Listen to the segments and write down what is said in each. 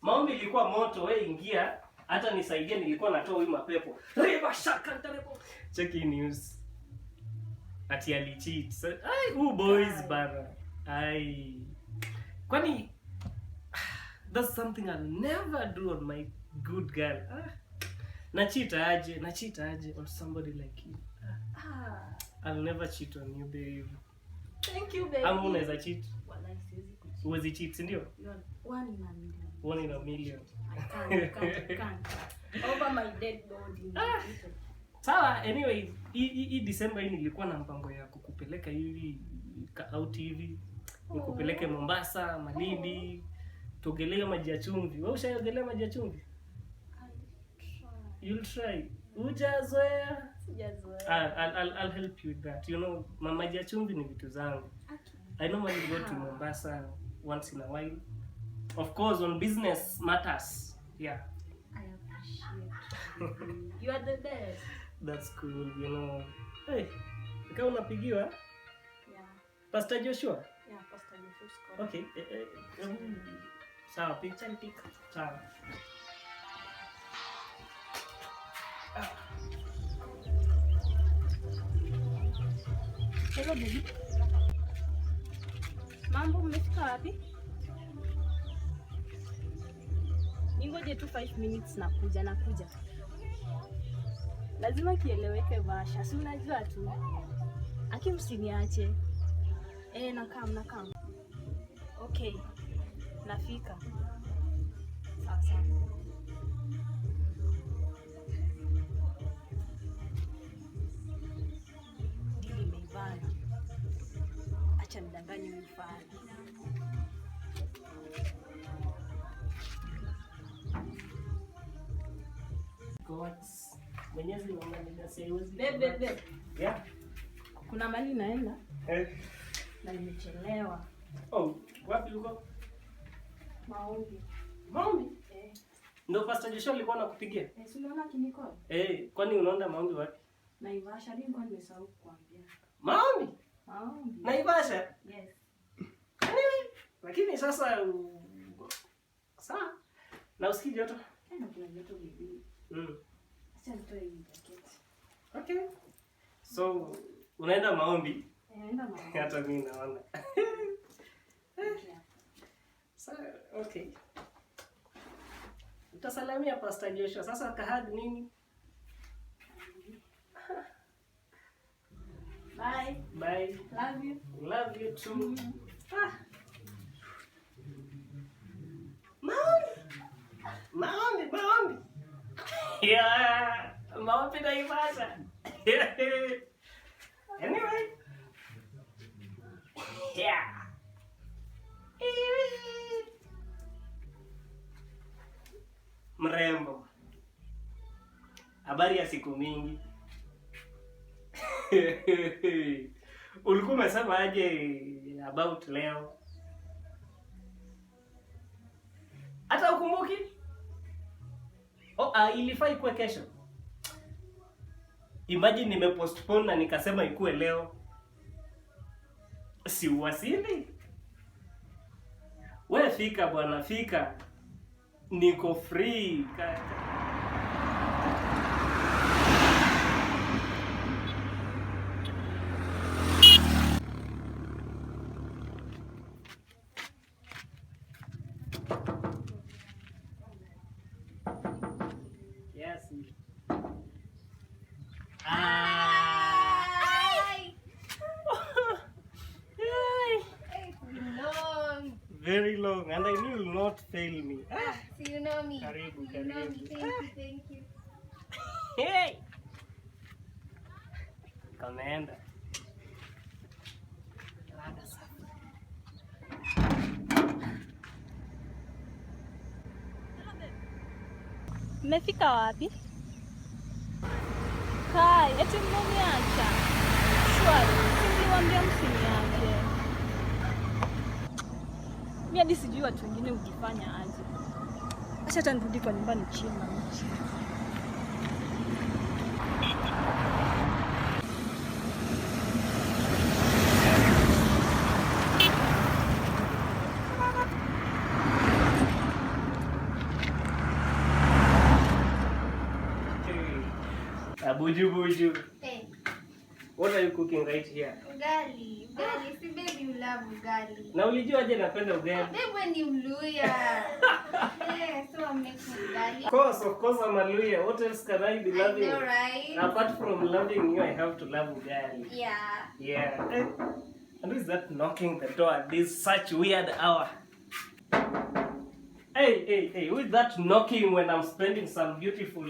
Maombi ilikuwa moto, wewe ingia. Hata nisaidie, nilikuwa natoa huyu mapepo. Reba shaka ntarebo. Check news. Ati alicheat. Ai, boys bana. Ai. Kwani that's something I'll never do on my good girl. Nachita aje on somebody like you. I'll never cheat on you, babe. Thank you, baby. Ama unaweza cheat? Wallahi siwezi kucheat. Uwezi cheat, si ndio? One in a million. One in a million. I can't. Over my dead body. Sawa, anyway, hii December hii nilikuwa na mpango ya kukupeleka hivi out hivi. Nikupeleke Mombasa, Malindi, tuogelee maji ya chumvi. Wewe ushaogelea maji ya chumvi? You'll try. Ujazoea? Sijazoea. I'll help you with that. You know, maji ya chumvi ni vitu zangu. I normally go to Mombasa once in a while. Of course, on business matters. Yeah. I appreciate you. You are the best. That's cool, you know. Hey, kama unapigiwa? Yeah. Pastor Joshua? Yeah, Pastor Joshua. Okay. Sawa, picha nipika. Sawa. Hello, baby. Mambo, mmefika wapi? Ningoje tu 5 minutes nakuja. Lazima kieleweke Vasha. Si unajua tu. Aki msiniache. Nakam. Okay. Nafika. Sawa. Dili meivana. Acha nidanganye mfano. God's Mwenyezi Mungu ananisaidie. Bebe. Yeah. Kuna mali naenda. Na nimechelewa. Oh, wapi uko? Maombi? Ndio Pastor Joshua alikuwa anakupigia? Si unaona kiniko? Kwani unaenda maombi wapi? Naivasha, nilikuwa nimesahau kukuambia. Maombi? Naivasha? Yes. Lakini sasa sawa. Na usikii joto? Kuna joto bibi. Acha nitoe hii jacket. Okay. So, unaenda maombi? Naenda maombi. Hata mimi naona. So, okay. Utasalamia Pastor Joshua. Sasa kahag nini? Bye. Love you. Love you too. Maombi. Yeah. Maombi Naivasha. Anyway. Yeah. Mrembo. Habari ya siku mingi. Ulikuwa umesema aje about leo? Hata ukumbuki? Ilifaa ikuwe kesho. Imagine nimepostpone na nikasema ikuwe leo. Si uwasili? Wewe fika bwana, fika. Niko free. Yes. Very long, and I knew you will not fail me. So you know me. Karibu. You know me. Thank you. Hey! Kameenda. Mmefika wapi? Kai, eti mmeniacha. Shwari, niliwaambia msiniache. Mimi hadi sijui watu wengine ukifanya aje. Acha hata nirudi kwa nyumbani chini. Buju. Hey, What are you cooking right here? ugali. Ugali. Si baby you love ugali. Na ulijuaje napenda ugali? Baby when you Mluya. Yeah, so I'm making ugali. Of course I'm a Luya. What else can I be I loving? know, right? Apart from loving you, I have to love ugali. Yeah. Yeah. Eh, and who is that knocking the door at this such weird hour? Hey, who is that knocking when I'm spending some beautiful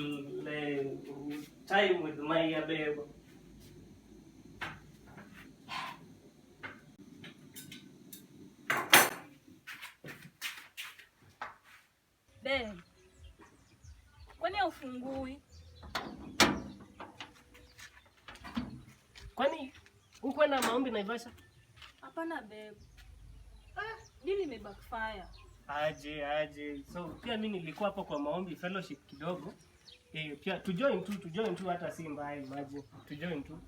time with my babe? Babe. Kwani haufungui? Kwani uko na maombi Naivasha? Hapana babe. Dili ime backfire. Aje. So pia mimi nilikuwa hapo kwa maombi fellowship kidogo. Pia to join tu hata si mbaya, imagine. To join tu.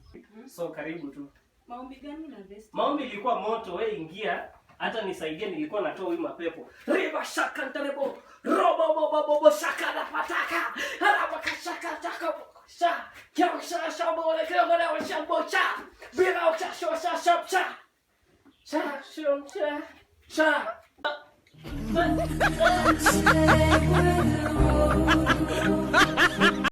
So karibu tu. Maombi gani na vest? Maombi ilikuwa moto, wewe ingia, hata nisaidie, nilikuwa natoa huyu mapepo. Riba shaka ntarebo, robo shaka na pataka. Haraba shaka taka sha. Kisha shamba wale kile shamba cha. Bila cha. Sha.